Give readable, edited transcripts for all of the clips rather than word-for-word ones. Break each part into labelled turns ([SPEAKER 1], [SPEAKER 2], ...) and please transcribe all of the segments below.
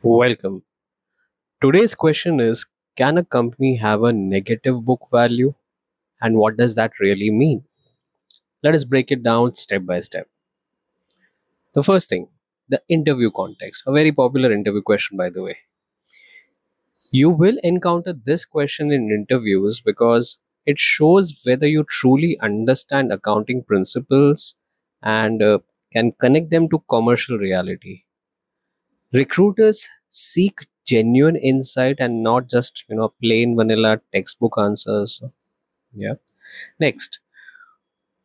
[SPEAKER 1] Welcome. Today's question is, can a company have a negative book value and what does that really mean? Let us break it down step by step. The first thing, the interview context, a very popular interview question, by the way. You will encounter this question in interviews because it shows whether you truly understand accounting principles and can connect them to commercial reality. Recruiters seek genuine insight and not just plain vanilla textbook answers. Yeah. Next,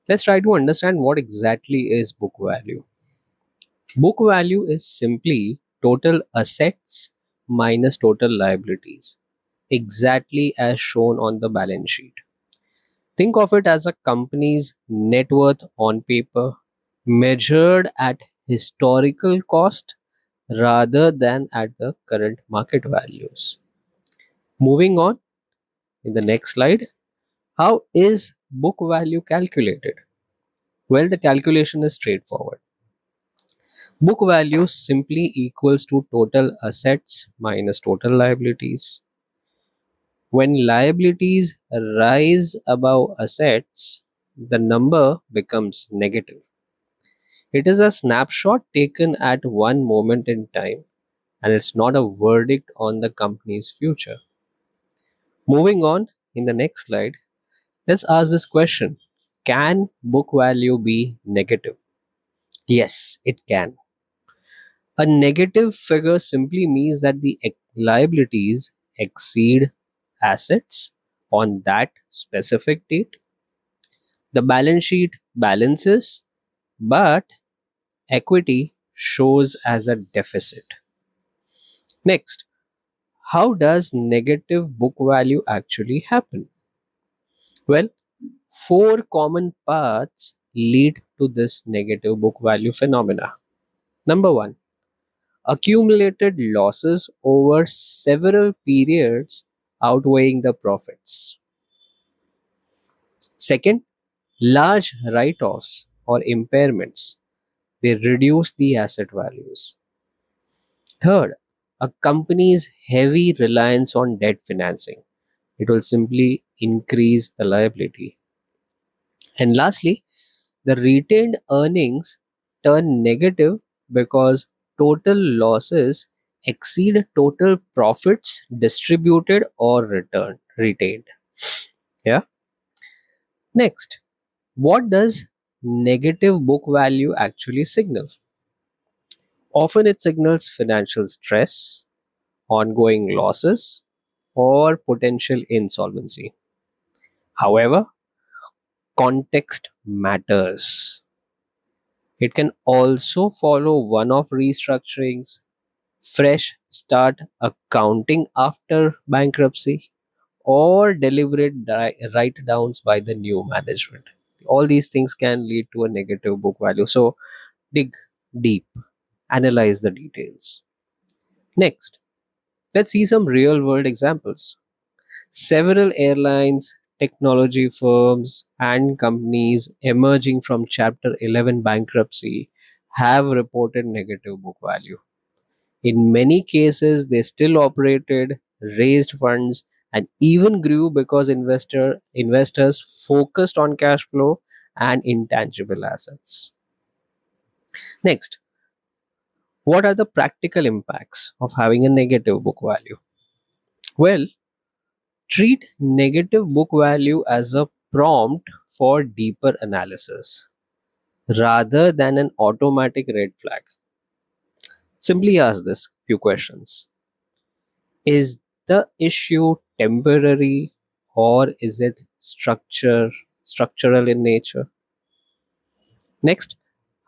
[SPEAKER 1] let's try to understand what exactly is book value. Book value is simply total assets minus total liabilities, exactly as shown on the balance sheet. Think of it as a company's net worth on paper, measured at historical cost rather than at the current market values. Moving on, in the next slide, how is book value calculated? Well, the calculation is straightforward. Book value simply equals to total assets minus total liabilities. When liabilities rise above assets, the number becomes negative. It is a snapshot taken at one moment in time, and it's not a verdict on the company's future. Moving on, in the next slide, let's ask this question. Can book value be negative? Yes, it can. A negative figure simply means that the liabilities exceed assets on that specific date. The balance sheet balances, but equity shows as a deficit. Next, how does negative book value actually happen? Well, four common paths lead to this negative book value phenomena. Number one, accumulated losses over several periods outweighing the profits. Second, large write offs or impairments. They reduce the asset values. Third, a company's heavy reliance on debt financing. It will simply increase the liability. And lastly, the retained earnings turn negative because total losses exceed total profits distributed or returned retained. Yeah. Next, what does negative book value actually signal? Often it signals financial stress, ongoing losses, or potential insolvency. However, context matters. It can also follow one off restructurings, fresh start accounting after bankruptcy, or deliberate write downs by the new management. All these things can lead to a negative book value. So, dig deep, analyze the details. Next, let's see some real world examples. Several airlines, technology firms, and companies emerging from Chapter 11 bankruptcy have reported negative book value. In many cases, they still operated, raised funds, and even grew because investors focused on cash flow and intangible assets. Next, what are the practical impacts of having a negative book value? Well, treat negative book value as a prompt for deeper analysis rather than an automatic red flag. Simply ask this few questions. Is the issue temporary or is it structural in nature? Next,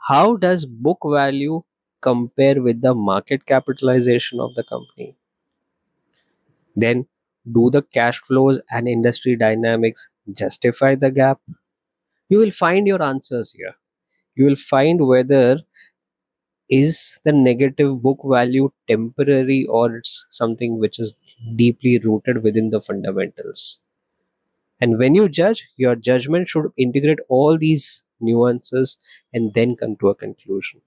[SPEAKER 1] how does book value compare with the market capitalization of the company? Then, do the cash flows and industry dynamics justify the gap? You will find your answers here. You will find whether is the negative book value temporary or it's something which is deeply rooted within the fundamentals. And when you judge, your judgment should integrate all these nuances and then come to a conclusion.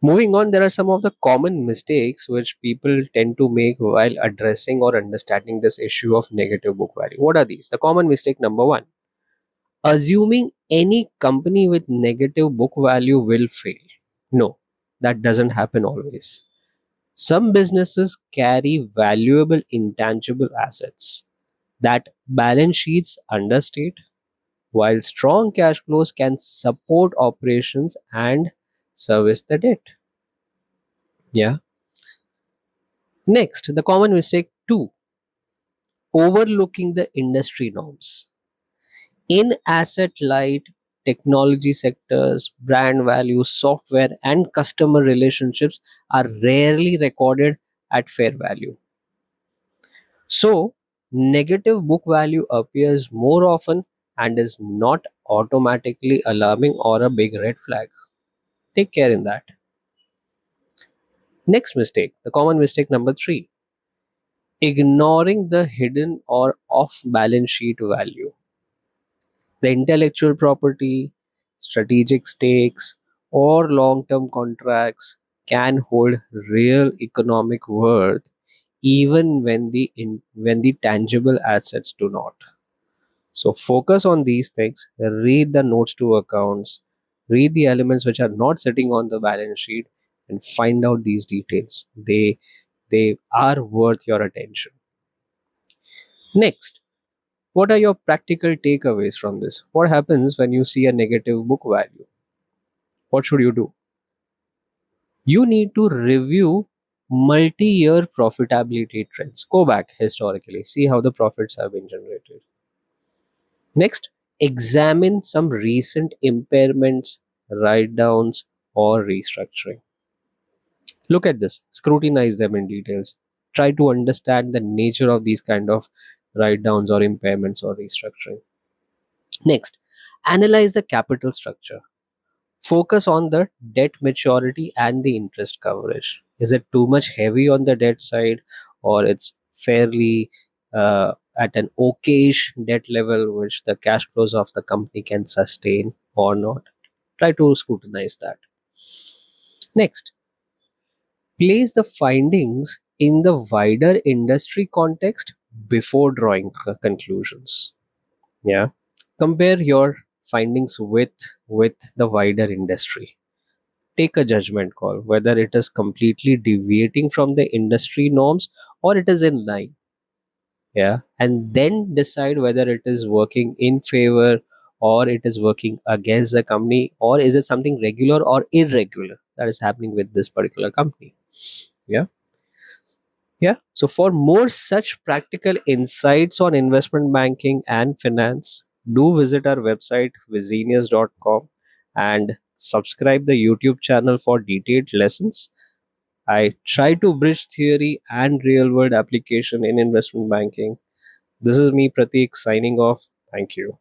[SPEAKER 1] Moving on, there are some of the common mistakes which people tend to make while addressing or understanding this issue of negative book value. What are these? The common mistake number one: assuming any company with negative book value will fail. No, that doesn't happen always. Some businesses carry valuable intangible assets that balance sheets understate, while strong cash flows can support operations and service the debt. Yeah. Next, the common mistake two: overlooking the industry norms. In asset light technology sectors, brand value, software, and customer relationships are rarely recorded at fair value. So, negative book value appears more often and is not automatically alarming or a big red flag. Take care in that. Next mistake, the common mistake number three: ignoring the hidden or off balance sheet value. The intellectual property, strategic stakes, or long term contracts can hold real economic worth even when the tangible assets do not. So focus on these things, read the notes to accounts, read the elements which are not sitting on the balance sheet, and find out these details. They are worth your attention. Next, what are your practical takeaways from this? What happens when you see a negative book value? What should you do? You need to review multi-year profitability trends. Go back historically, see how the profits have been generated. Next, examine some recent impairments, write downs, or restructuring. Look at this, scrutinize them in details. Try to understand the nature of these kind of write downs or impairments or restructuring. Next, analyze the capital structure. Focus on the debt maturity and the interest coverage. Is it too much heavy on the debt side, or it's fairly at an okayish debt level which the cash flows of the company can sustain or not? Try to scrutinize that. Next, place the findings in the wider industry context before drawing conclusions. Yeah, compare your findings with the wider industry. Take a judgment call whether it is completely deviating from the industry norms or it is in line. Yeah, and then decide whether it is working in favor or it is working against the company, or is it something regular or irregular that is happening with this particular company. Yeah. Yeah, so for more such practical insights on investment banking and finance, do visit our website wizenius.com and subscribe the YouTube channel for detailed lessons. I try to bridge theory and real world application in investment banking. This is me, Pratik, signing off. Thank you.